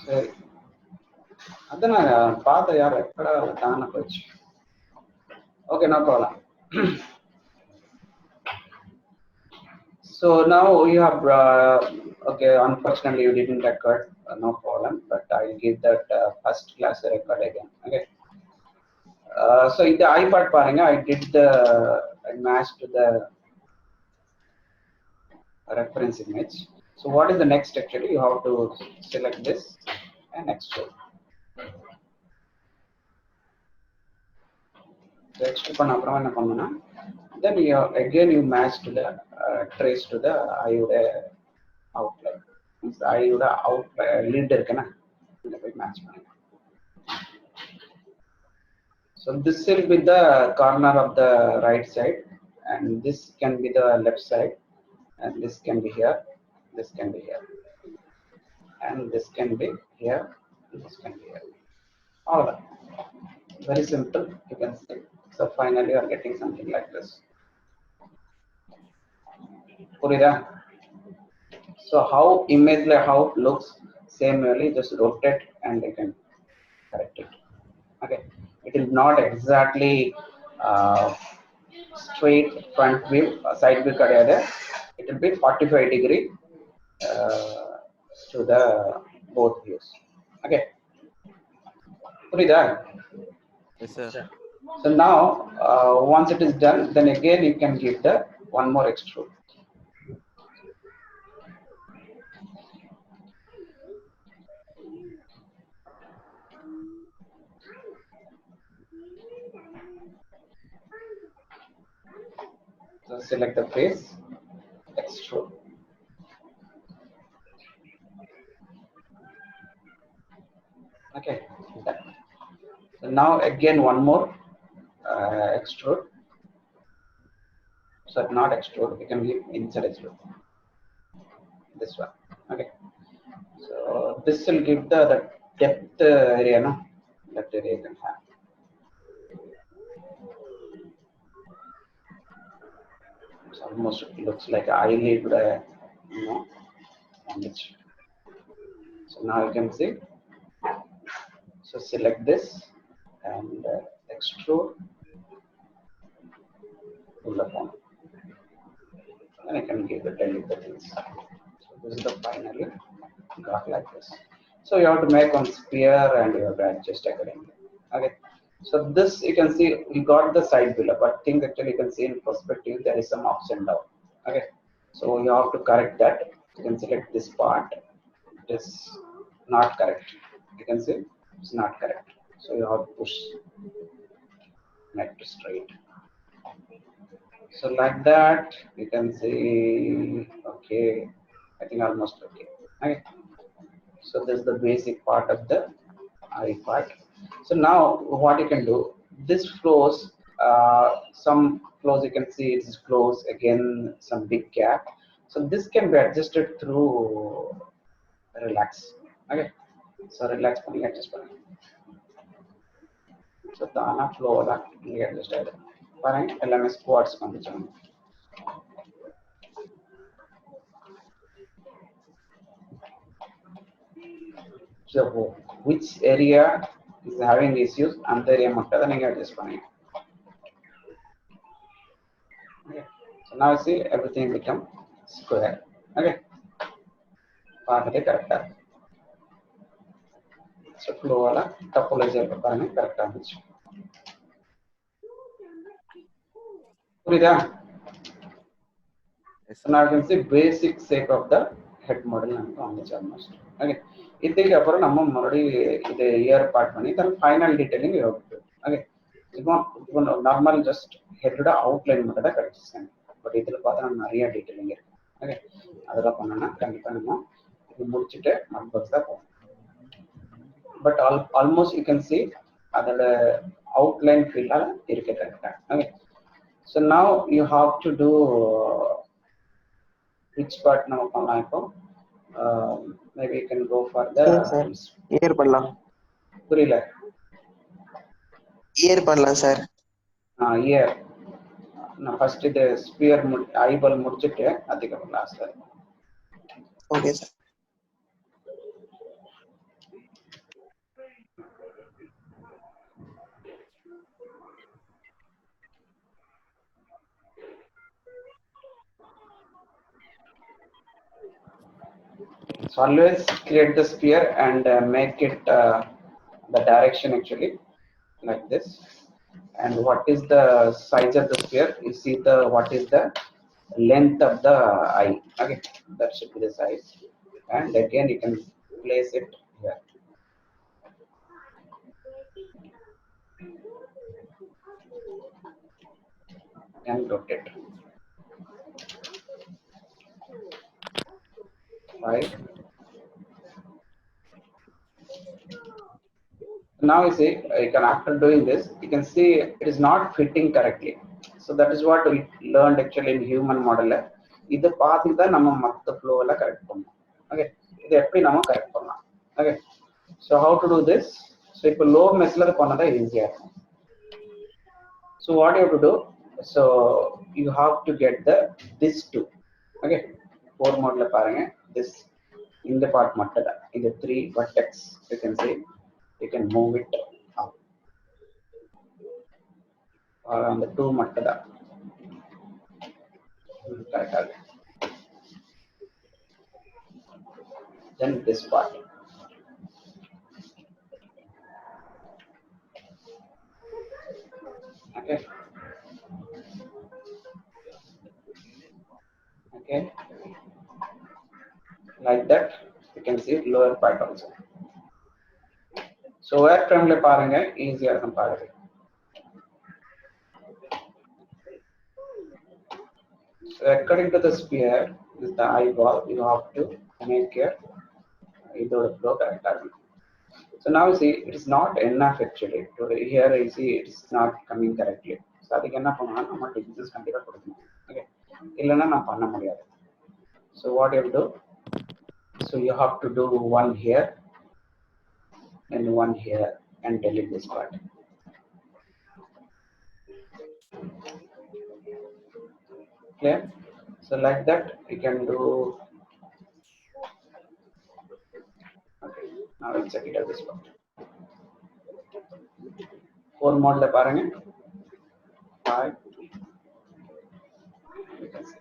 சரி அதான் நான் பார்த்த யார் எப்படா தானே போச்சு. Okay, no problem. So now you have okay, unfortunately you didn't record, no problem, but I'll give that first class record again. Okay. So in the iPad பாருங்க, I matched the reference image. So what is the next? Actually you have to select this and extrude. So extrude பண்ண அப்புறம் என்ன பண்ணனும்னா, then you match to the trace to the IOD outline. Means IOD outline lead இருக்குனா இத போய் match பண்ணுங்க. So this will be the corner of the right side, and this can be the left side, and this can be here, this can be here, and this can be here, and this can be here. All that. Very simple, you can see. So finally you are getting something like this. Purida. So how image layout looks, same way just rotate and you can correct it. Okay, it is not exactly straight front view, side view kadiyade. It will be 45-degree to the both views. Okay, Purida. Yes, sir. So now once it is done, then again you can give the one more extrude. So select the face, extrude. Okay, done. So now again one more extrude. So not extrude, you can give inside extrude. This one. Okay. So this will give the depth area, no? Depth area you can have. It's almost looks like eyelid, you know, on it. So now you can see. So select this and extrude, pull upon, and I can give it a little things. So this is the finally got like this. So you have to make one sphere and you have to adjust accordingly. Okay. So this you can see we got the side below, but things actually you can see in perspective there is some ups and down. Okay. So you have to correct that. You can select this part. It is not correct. You can see it's not correct. So you have to push make it straight. So like that you can see. Okay, I think almost okay. Okay. So this is the basic part of the eye part. So now what you can do, this flows, some flows you can see it is close, again some big gap. So this can be adjusted through relax. Okay, so relax பண்ணி adjust பண்ணுங்க. So தானா flow தான் இங்க adjust ஆயிடும் பாருங்க, எல்லாமே squats வந்துச்சு. So which area is having issues, அந்த area மட்டும் தான் நீங்க adjust பண்ணுங்க. Okay. So now see everything become square. Okay. பார்த்துட்டு கரெக்டா. So flow वाला topology பாருங்க கரெக்டா இருந்துச்சு. புரியுதா? Yes, So now you can see basic shape of the head model நமக்கு வந்துச்சு almost. Okay. இதுக்கு அப்புறம் நம்ம மறுபடியும் இது இயர் பார்ட் பண்ணி then final detailing இருக்கு. Okay. இப்போ நார்மல் ஜஸ்ட் ஹெட்டோட அவுட்லைன் மட்டும் தான் கிடைச்சிருக்காங்க. பட் இதில் பார்த்தா நிறைய டீட்டெயிலிங் இருக்கு. ஓகே, அதெல்லாம் பண்ணோம்னா கண்டிப்பாக நம்ம இது முடிச்சுட்டு நம்பர்ஸ் தான் போகணும். But almost you can see அதோட அவுட்லைன் ஃபீல்டாக இருக்கு கரெக்டாக. Okay, so now you have to do which part நம்ம பண்ணலாம். இப்போ maybe you can go for the ear பண்ணலாம். புரியல? இயர் பண்ணலாம் சார். இயர் நான் ஃபர்ஸ்ட் இது ஸ்பியர் ஐபால் முடிச்சிட்டு அதுக்கப்புறம் லாஸ்ட்ல. Okay sir. So always create the sphere and make it the direction actually like this. And what is the size of the sphere? You see the what is the length of the eye. Okay, that should be the size. And again you can place it here and rotate. Right. Now you see, you can after doing this, you can see it is not fitting correctly. So that is what we learned actually in human model. இது பார்த்து தான் நம்ம மற்ற flow எல்லாம் correct பண்ணணும். Okay, இது எப்படி நம்ம correct பண்ணலாம். Okay, so how to do this? So இப்போ low messல பண்ணதா easy இருக்கும். So what you have to do? So you have to get the this two. Okay, 4 mode பாருங்க, this இந்த part மட்டும் தான். இது 3 vertex you can see. You can move it up. Or on the 2 மட்டும் தான். Correct. Then this part. Okay. Okay. Like that, you can see lower part also. So wireframe ல பாருங்க, easier இருக்கும் பாருங்க. So according to the sphere, is the eyeball, you have to make your இதோட flow correct ஆகும். So now you see it is not enough actually. Here you see it is not coming correctly. So அதுக்கு என்ன பண்ணனும்னா நம்ம dimensions கண்டிப்பா கொடுக்கணும். Okay. இல்லனா நான் பண்ண முடியாது. So what you have to do? So you have to do one here and one here and delete this part. Clear? So like that you can do. Okay, now let's check it out this part. 4 mode la பாருங்க. 5. You can see.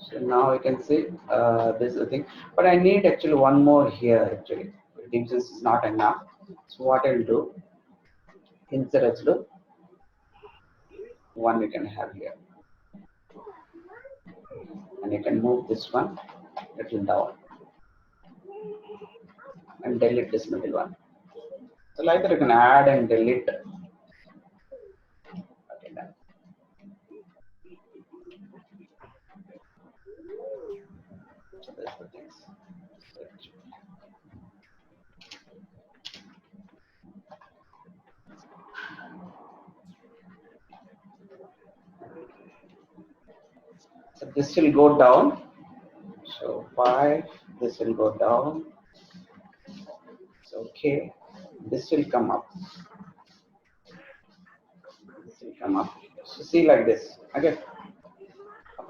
So now you can see this is the thing, but I need actually one more here actually. Dimensions is not enough. So what I'll do, insert actually one you can have here, and you can move this one little down and delete this middle one. So like that you can add and delete. Okay, done. So that's the things. So this will go down. So 5, this will go down. So okay, this will come up. This will come up. So see like this. Okay.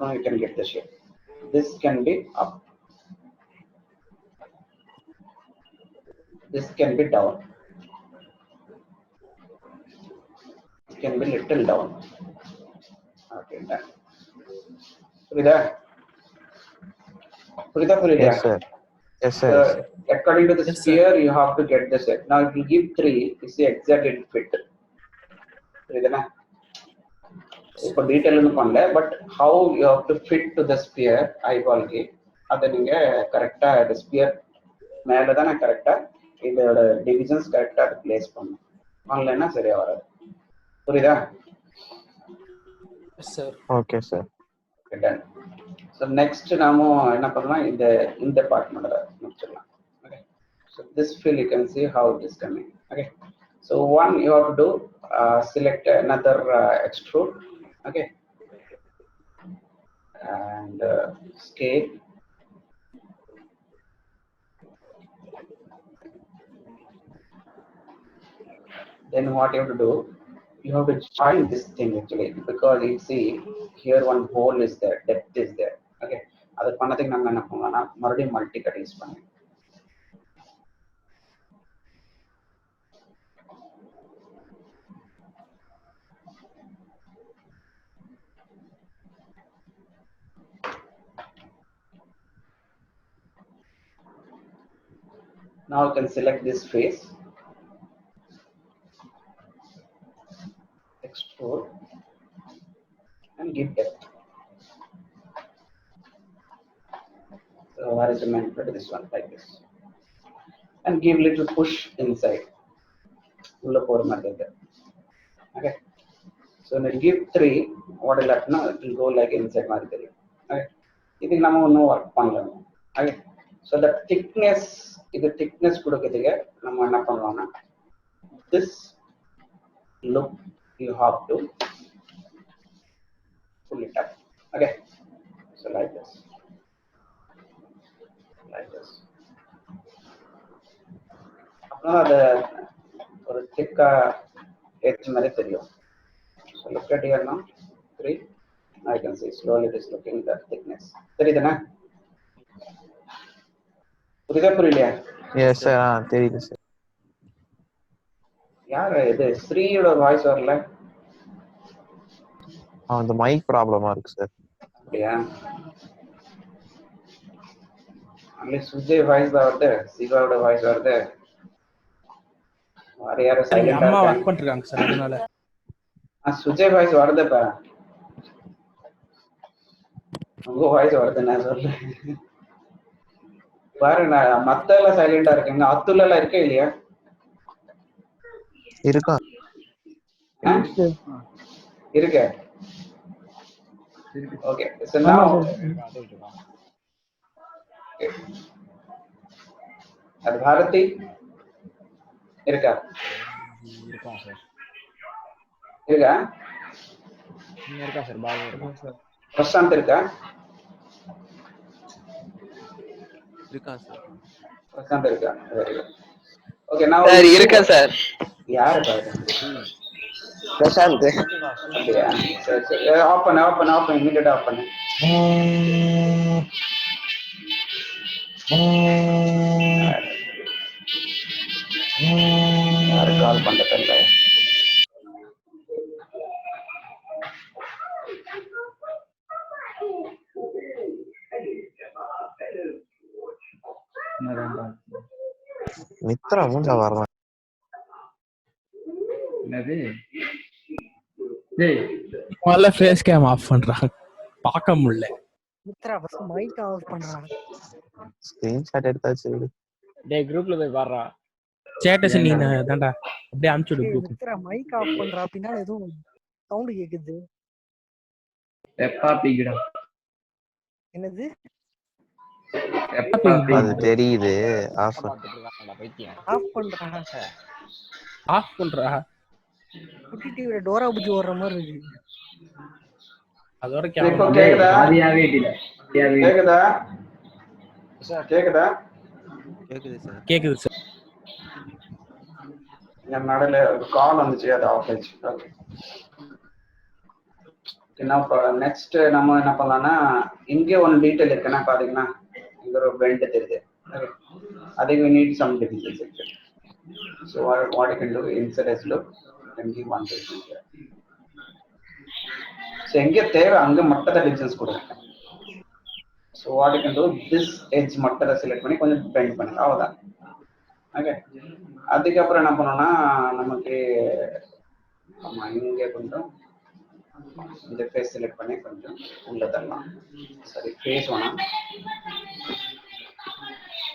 Now you can get the shape. This can be up. This can be down. It can be little down. Okay, done. Purida? Yes, sir. Yes, sir. Yes, sir. According to the Yes, sphere, you have to get the shape. Now, if you give 3, you see exactly it fit. Purida? இப்போ detail பண்ணல, but how you have to fit to the sphere ஐபால்க்கு அதை நீங்கள் கரெக்டாக இந்த sphere மேலே தான் நான் கரெக்டாக இதோட டிவிஷன்ஸ் கரெக்டாக அதை பிளேஸ் பண்ணணும். ஆன்லைனா சரியா வராது. புரியுதா? Yes, sir. Okay, sir. Okay, done. So next நாம என்ன பண்ணலாம், இந்த பார்ட் மட்டும் முடிச்சிடலாம். Okay. So this fill you can see how it is coming. Okay. So one you have to do select another extrude. Okay. And scale. Then what you have to do, you have to join this thing actually, because you see here one hole is there, depth is there. Okay, அது பண்ணதுக்கு நம்ம என்ன பண்ணலாம்னா மறுபடியும் multi cut use பண்ணுங்க. Now you can select this face, export, and give depth. So where is the main plot? This one, like this, and give little push inside. Okay. So when you give 3, what will happen? It will go like inside மாதிரி. Okay. இது நம்ம இன்னும் work பண்ணலாம். Okay. So the thickness, இது thickness கொடுக்கிறதுக்கு நம்ம என்ன பண்ணலாம்னா this look you have to pull it up. Okay. So like this. Like this. அப்புறம் அது ஒரு thick edge மாதிரி தெரியும். So look at here now. 3. I can see slowly it is looking the thickness. தெரியுதுனா? புரியலையா? Yes, sir. தெரியுது sir. யார் இது ஸ்ரீயோட voice வரல? அந்த மைக் ப்ராப்ளமா இருக்கு சார். அப்படியா? அங்கே சுஜய் வாய்ஸ் தான் வருது, சிவாவோட வாய்ஸ் வருது. வேற யாரும் சைலண்டா அம்மா இருக்காங்க. ஒர்க் பண்றாங்க சார் அதனால. சுஜய் வாய்ஸ் வருதுப்பா. உங்க வாய்ஸ் வருது நான் சொல்றேன். பாருங்க மத்த எல்லாம் சைலண்டா இருக்காங்க. அத்துல் எல்லாம் இருக்கே இல்லையா? இருக்கா? இருக்கு. Okay. So now அது பாரதி இருக்கா? இருக்கா சார். இருக்கா? இருக்கா சார், பாగా இருக்கா. பிரசாந்த் இருக்கா? இருக்கா சார். பிரசாந்த் இருக்கா? Very good. ஓகே நான் சார் இருக்கேன் சார். யாரு பாரு? பிரசாந்த். அப்படியா? சரி சரி. ஆஃப் பண்ணு இமிடியேட்டா ஆஃப் பண்ணு. யாரு கால் பண்றதில்ல? மித்ரா மூஞ்சா வரலாம். என்னது? டேய் முதல்ல ஃபேஸ் கேம் ஆஃப் பண்றாங்க. பார்க்க முடியல. மித்ரா ஃபர்ஸ்ட் மைக் ஆஃப் பண்றான். ஸ்கிரீன்ஷாட் எடுத்தாச்சு. டேய் குரூப்ல போய் பாறா. ஸ்டேட்டஸ் நீ தான்டா அப்படியே அனுப்பிச்சு விடு குரூப். மித்ரா மைக் ஆஃப் பண்றா, பின்னால ஏதோ சவுண்ட் கேக்குது. பெப்பா பிக்டா. என்னது? பெப்பா பிக். அது தெரியுது. ஆஃப் பாத்துட்டு இருக்கானடா பைத்தியம். ஆஃப் பண்றான். ஆஃப் பண்றா. குட்டி டிவில டோரா புஜி ஓடுற மாதிரி இருக்கு. அதோட இப்போ கேமரா கேக்குதா? ஆதியாவே இல்ல. கேக்குதா? சார் கேக்குதா? கேக்குது சார். கேக்குது சார். என் நடுல ஒரு கால் வந்துச்சு, அது ஆஃப் ஆயிடுச்சு. ஓகே. என்ன நெக்ஸ்ட் நம்ம என்ன பண்ணலாம்னா இங்கே ஒன்று டீட்டெயில் இருக்குன்னா பாத்தீங்கன்னா இங்க ஒரு பெல்ட் தெரியுது. அதுக்கு we need some divisions section. So what you can do inside as look can give one division here. So எங்க தேவை அங்க மட்டும் தான் டிவிஷன்ஸ் கொடுங்க. So what you can do this edge மட்டும் தான் செலக்ட் பண்ணி கொஞ்சம் பெண்ட் பண்ணுங்க, அவ்வளவுதான். ஓகே. அதுக்கப்புறம் என்ன பண்ணோம்னா நமக்கு ஆமா இங்கே கொஞ்சம் இந்த ஃபேஸ் செலக்ட் பண்ணி கொஞ்சம் உள்ள தரலாம். சரி ஃபேஸ் வேணாம்,